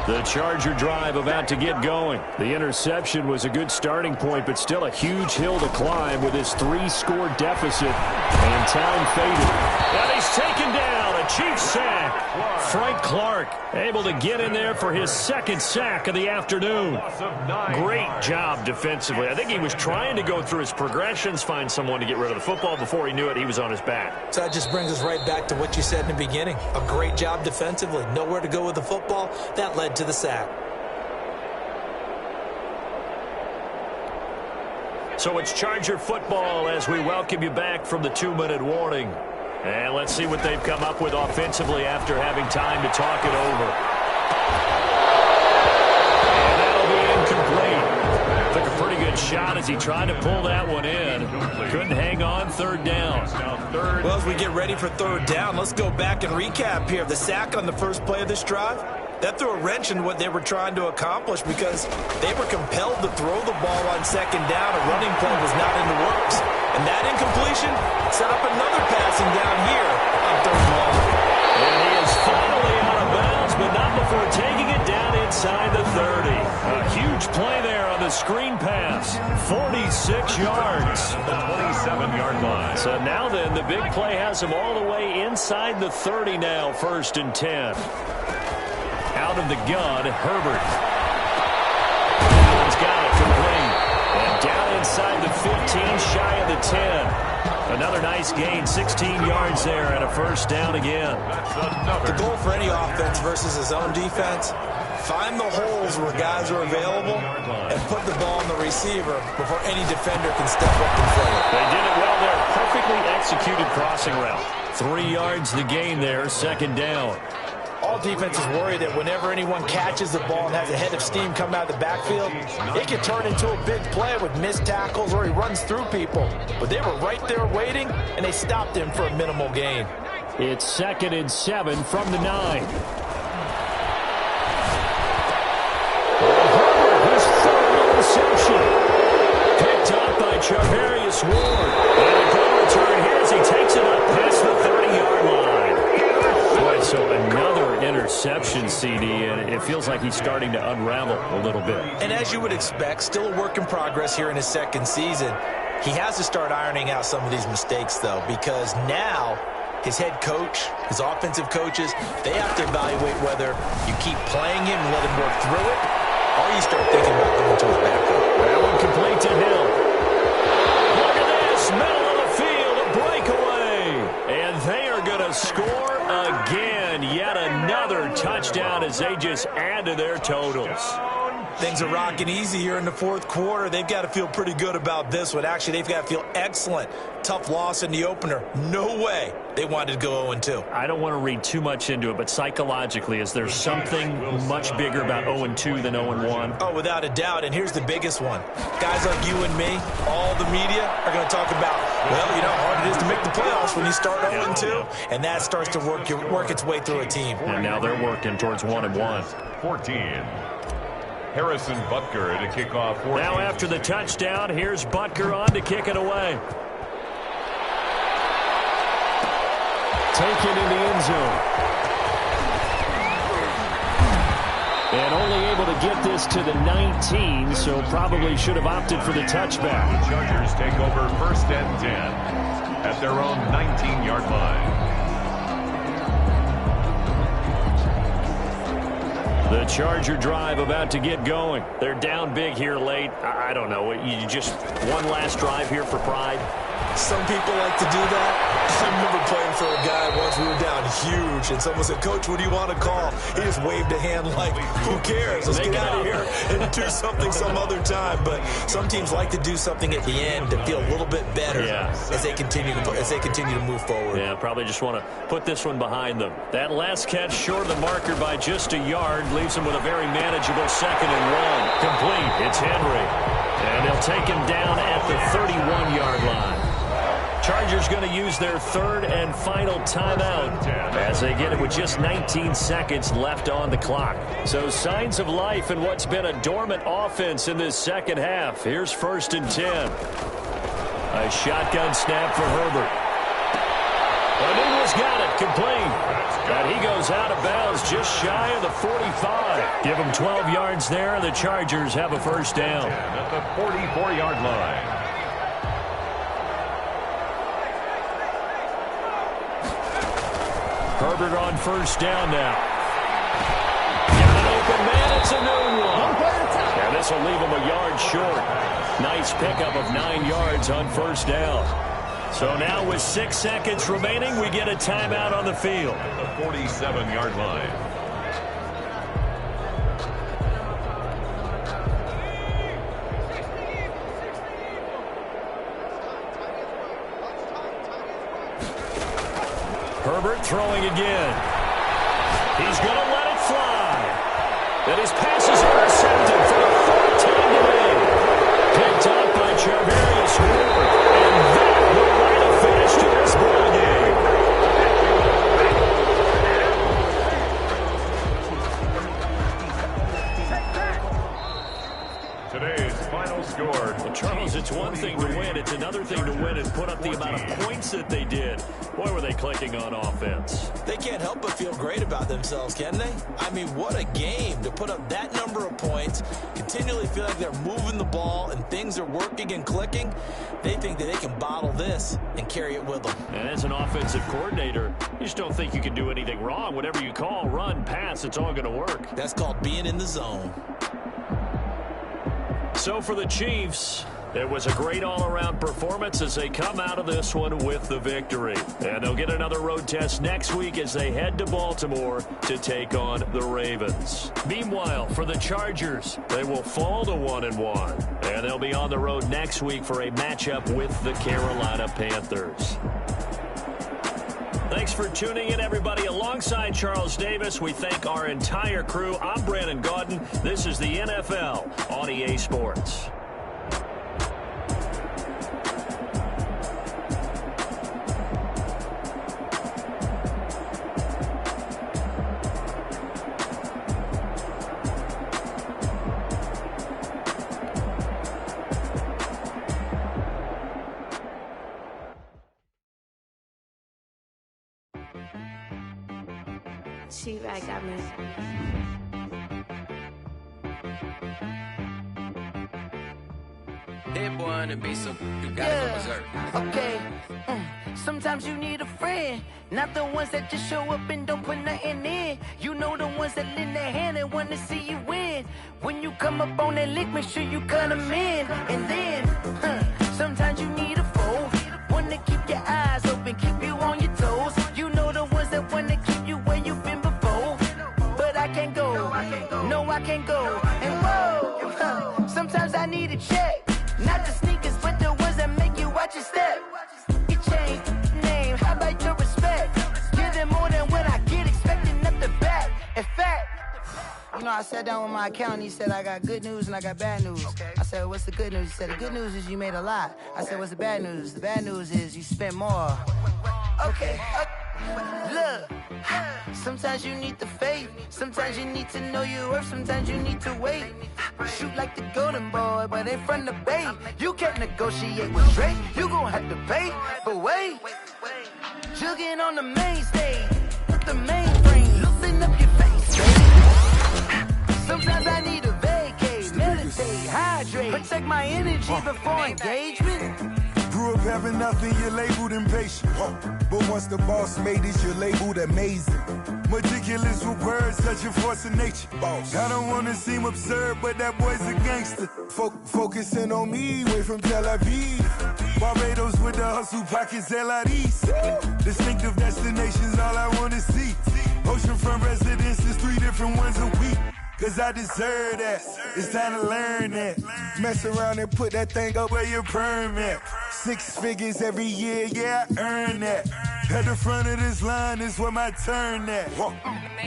Speaker 5: The Charger drive about to get going. The interception was a good starting point, but still a huge hill to climb with his 3-score deficit. And time faded. And he's taken down. A Chiefs sack. Frank Clark able to get in there for his 2nd sack of the afternoon. Great job defensively. I think he was trying to go through his progressions, find someone to get rid of the football. Before he knew it, he was on his back.
Speaker 7: So that just brings us right back to what you said in the beginning. A great job defensively. Nowhere to go with the football. That led to the sack.
Speaker 5: So it's Charger football as we welcome you back from the 2-minute warning. And let's see what they've come up with offensively after having time to talk it over. And that'll be incomplete. Took a pretty good shot as he tried to pull that one in. Couldn't hang on 3rd down.
Speaker 7: Well, as we get ready for 3rd down, let's go back and recap here. The sack on the first play of this drive, that threw a wrench in what they were trying to accomplish because they were compelled to throw the ball on 2nd down. A running play was not in the works. And that incompletion set up another passing down here on 3rd and long.
Speaker 5: And he is finally out of bounds, but not before taking it down inside the 30. A huge play there on the screen pass. 46 yards.
Speaker 6: The 27-yard line.
Speaker 5: So now then, the big play has him all the way inside the 30 now, 1st and 10. Out of the gun, Herbert. He's got it complete. And down inside the 15, shy of the 10. Another nice gain, 16 yards there, and a 1st down again.
Speaker 7: The goal for any offense versus his own defense, find the holes where guys are available and put the ball on the receiver before any defender can step up and play it.
Speaker 5: They did it well there. Perfectly executed crossing route. 3 yards the gain there, 2nd down.
Speaker 7: All defenses worry that whenever anyone catches the ball and has a head of steam coming out of the backfield, it can turn into a big play with missed tackles or he runs through people. But they were right there waiting, and they stopped him for a minimal gain.
Speaker 5: It's 2nd and 7 from the 9. His third interception. Picked up by Charvarius Ward. And a good return here as he takes it up past the 30-yard line. Boy, so another interception, CD, and it feels like he's starting to unravel a little bit.
Speaker 7: And as you would expect, still a work in progress here in his second season. He has to start ironing out some of these mistakes, though, because now his head coach, his offensive coaches, they have to evaluate whether you keep playing him and let him work through it, or you start thinking about going to his backup.
Speaker 5: That one complete to Hill. Look at this, middle of the field, a breakaway. And they are going to score again. Yet another touchdown as they just add to their totals.
Speaker 7: Things are rocking easy here in the fourth quarter. They've got to feel pretty good about this one. Actually, they've got to feel excellent. Tough loss in the opener. No way they wanted to go 0-2.
Speaker 5: I don't want to read too much into it, but psychologically, is there something much bigger about 0-2 than 0-1?
Speaker 7: Oh, without a doubt. And here's the biggest one. Guys like you and me, all the media are going to talk about, well, you know how hard it is to make the playoffs when you start 0-2. And that starts to work its way through a team.
Speaker 5: And now they're working towards 1-1.
Speaker 6: 14. Harrison Butker to kick off. 14.
Speaker 5: Now after the touchdown, here's Butker on to kick it away. Taken in the end zone. And only able to get this to the 19, so probably should have opted for the touchback.
Speaker 6: The Chargers take over 1st and 10 at their own 19-yard line.
Speaker 5: The Charger drive about to get going. They're down big here late. I don't know. You just one last drive here for pride?
Speaker 7: Some people like to do that. I remember playing for a guy once. We were down huge, and someone said, "Coach, what do you want to call?" He just waved a hand like, who cares? Let's get out of here and do something some other time. But some teams like to do something at the end to feel a little bit better as they continue to move forward.
Speaker 5: Yeah, probably just want to put this one behind them. That last catch short of the marker by just a yard leaves them with a very manageable 2nd and 1. Complete. It's Henry. And they'll take him down at the 31-yard line. Chargers going to use their 3rd and final timeout as they get it with just 19 seconds left on the clock. So signs of life in what's been a dormant offense in this second half. Here's 1st and 10. A shotgun snap for Herbert. And Eagles got it, complete. And he goes out of bounds just shy of the 45. Give him 12 yards there, and the Chargers have a 1st down.
Speaker 6: At the 44-yard line.
Speaker 5: Herbert on 1st down now. Got an open man, it's a new one. And this will leave him a yard short. Nice pickup of 9 yards on 1st down. So now with 6 seconds remaining, we get a timeout on the field.
Speaker 6: At the 47-yard line.
Speaker 5: Herbert throwing again. He's going to let it fly. And his pass is intercepted for the 4th time today. Picked up by Charvarius Ward. And that will write a finish to this ball game.
Speaker 6: Today's final score.
Speaker 5: Well, Charles, it's one thing to win. It's another thing to win and put up the amount of points that they did. Boy, were they clicking on offense.
Speaker 7: They can't help but feel great about themselves, can they? I mean, what a game to put up that number of points, continually feel like they're moving the ball and things are working and clicking. They think that they can bottle this and carry it with them.
Speaker 5: And as an offensive coordinator, you just don't think you can do anything wrong. Whatever you call, run, pass, it's all going to work.
Speaker 7: That's called being in the zone.
Speaker 5: So for the Chiefs, it was a great all-around performance as they come out of this one with the victory. And they'll get another road test next week as they head to Baltimore to take on the Ravens. Meanwhile, for the Chargers, they will fall to 1-1. And they'll be on the road next week for a matchup with the Carolina Panthers.
Speaker 8: Thanks for tuning in, everybody. Alongside Charles Davis, we thank our entire crew. I'm Brandon Gaudin. This is the NFL on EA Sports.
Speaker 10: T-Rag got me.
Speaker 11: Hit boy and be some, you gotta go berserk.
Speaker 9: Okay. Sometimes you need a friend, not the ones that just show up and don't put nothing in. You know the ones that lend their hand and want to see you win. When you come up on that lick, make sure you cut them in. And then, sometimes you need a foe, one to keep your eyes open, keep you on your toes. You know the ones that want to keep you where you've been before. But I can't go, no I can't go. And whoa, sometimes I need a check. Not the sneakers, but the ones that make you watch your step. You change name, how about your respect? Give them more than what I get, expecting nothing back. In fact, you know, I sat down with my accountant, he said I got good news and I got bad news. I said, what's the good news? He said, the good news is you made a lot. I said, what's the bad news? The bad news is you spent more. Okay, look, sometimes you need the faith, sometimes you need to know your worth, sometimes you need to wait. Shoot like the golden boy, but in front of the bay. You can't negotiate with Drake, you gon' have to pay. But wait, jugging on the main stage, with the mainframe, loosen up your face, baby. Sometimes I need a vacate, meditate, hydrate, protect my energy before engagement.
Speaker 12: Grew up having nothing, you're labeled impatient. But once the boss made it, you're labeled amazing. Meticulous with words, such a force of nature. I don't wanna seem absurd, but that boy's a gangster. Focusing on me, way from Tel Aviv. Barbados with the hustle pockets, LIDs. Distinctive destinations, all I wanna see. Oceanfront residences, 3 different ones a week. Cause I deserve that, it's time to learn that. Mess around and put that thing up where your perm at. 6 figures every year, yeah, I earn that. At the front of this line is where my turn at.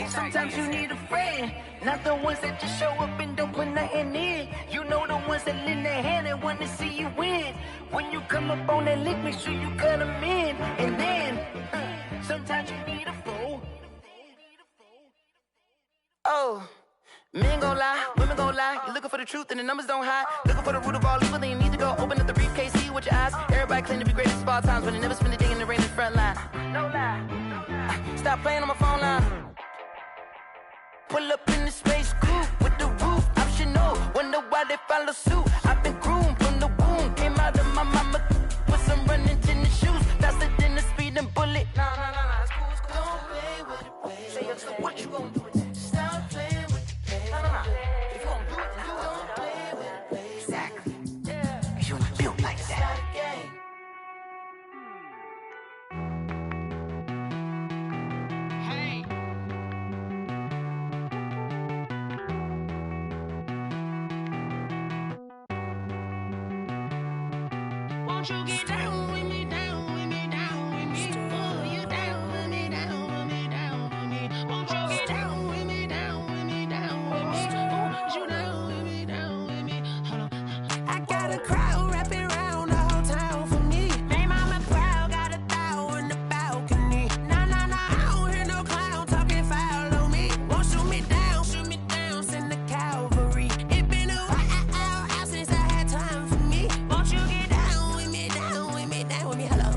Speaker 9: Sometimes you need a friend, not the ones that just show up and don't put nothing in. You know the ones that lend their hand and want to see you win. When you come up on that lick, make sure you cut them in. And then, sometimes you need a fool. Oh. Men gon' lie, women gon' lie. You're looking for the truth and the numbers don't hide. Looking for the root of all evil, then you need to go open up the briefcase, see with your eyes. Everybody claim to be greatest of all times, but they never spend a day in the rain in the front line. No lie. Stop playing on my phone line. Pull up in the space coupe with the roof optional. Wonder why they follow suit. I've been groomed from the womb. Came out of my mama with some running tennis shoes. Faster than the speeding bullet. Nah, it's cool, it's cool. Don't play with it, baby. Say so what you gon' do with it? Stop playing with it. If you don't do it, then you don't play with it, baby. Exactly. Cause you're not built like that. Hey. Won't you get down with me, down with me, down with me? Oh, you down with me, down with me, down with me. Won't you get down with me, down with me, down with me? Oh, you down with me, down with me? Hold on. I got a crowd wrapping around the whole town for me. Hey, mama proud, got a thou in the balcony. Nah, I don't hear no clown talking foul on me. Won't shoot me down, send the cavalry. It been a while since I had time for me. Won't you get down with me, down with me, down with me? Hello.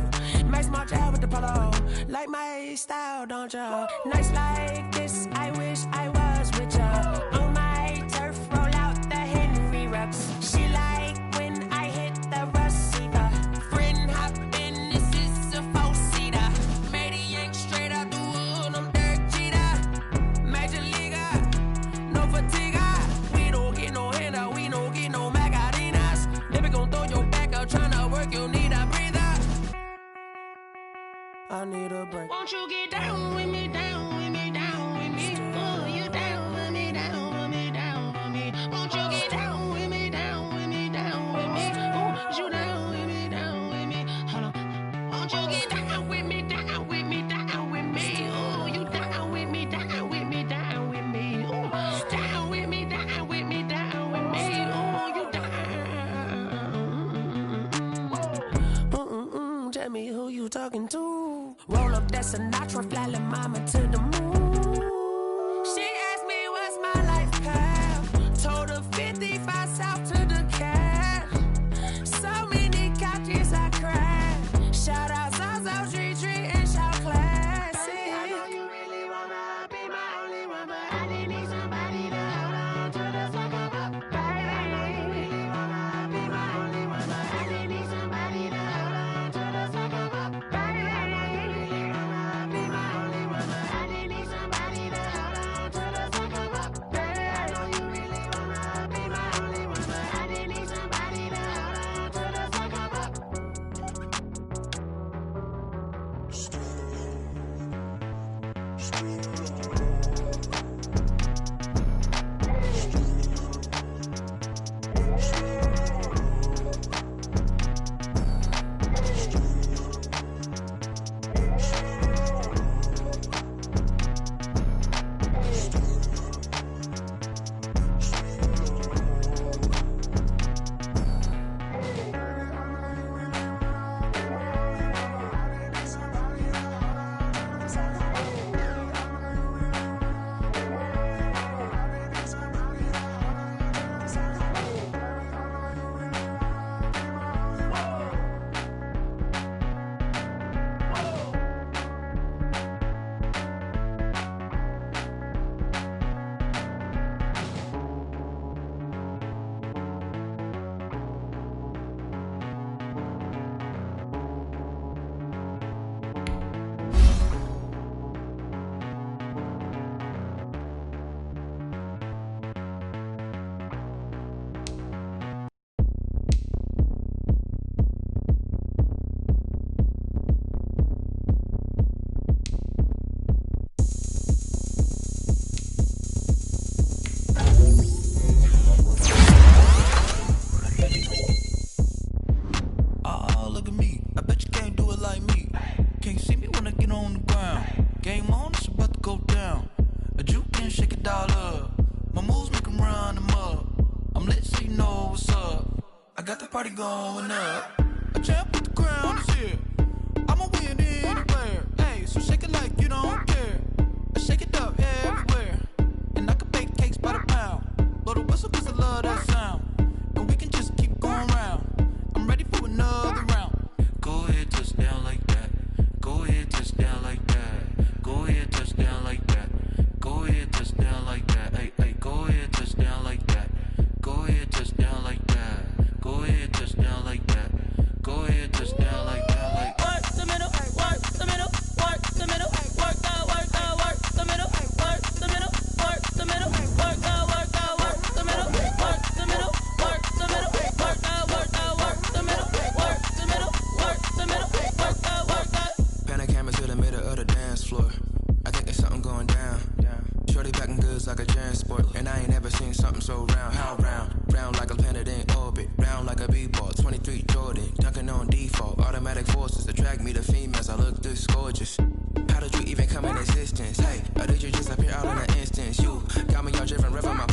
Speaker 9: Nice small job with the polo. Like my style, don't ya? Nice like this, I wish I was with ya. On my turf, roll out the Henry Rux. She like when I hit the receiver. Friend hop in, this is a 4-seater. Made a yank straight out the wood, I'm Derek Jeter. Major leaguer, no fatigue. We don't get no handout, we don't get no Magarinas. Never gon' throw your back out, tryna work, you need a breather. I need a break. Won't you get down with me, down with me, down?
Speaker 10: that Sinatra, flying mama to the moon. She asked me what's my life path. Told her 55 south to the cat. So many couches I cried. Shout out Zazo, Tree, and shout classic. I know you really wanna be my only one, but I didn't need somebody to hold on to the sucker up, baby. I know you really wanna be my only one, but I didn't need somebody to hold on to the sucker up, baby. I know you really wanna be my only one, but I didn't need somebody to hold on to the sucker up, baby. I know you really wanna be my only one, but I didn't need somebody to hold on to the sucker up.
Speaker 13: Oh, look at me. I bet you can't do it like me. Can't see me when I get on the ground. Game on, it's about to go down. A juke and shake it all up. My moves make 'em run them up. I'm lit so you know what's up. I got the party going up. A champ with the crown is here. I'ma win anywhere. Hey, so shake it like you don't care. I shake it up everywhere. And I can bake cakes by the pound. Blow the whistle 'cause I love that sound. And we can just keep going round. I'm ready for another round. Go ahead, touch down like that. Go ahead, touch down like that. Go ahead, touch down like that. Go ahead, touch down like that. Hey, hey, go ahead, touch down like that. Go ahead, touch down like that. Go ahead, touch down like that. Go ahead, touch down like that. Like
Speaker 4: Work the middle, work the middle, work the middle, work the middle, work the middle, work the middle, work the middle, work the middle, work the middle, work the middle, work the middle, work the middle, work the.
Speaker 3: Pan a camera to the middle of the dance floor. I think there's something going down. Shorty backing goods like a transport, and I ain't never seen something so round. How round? Round like a planet in orbit, round like a b-ball. 23 Jordan, dunking on default. Automatic forces attract me to females. I look this gorgeous. How did you even come in existence? Hey, or did you just appear out in an instance? You got me all driven, revving my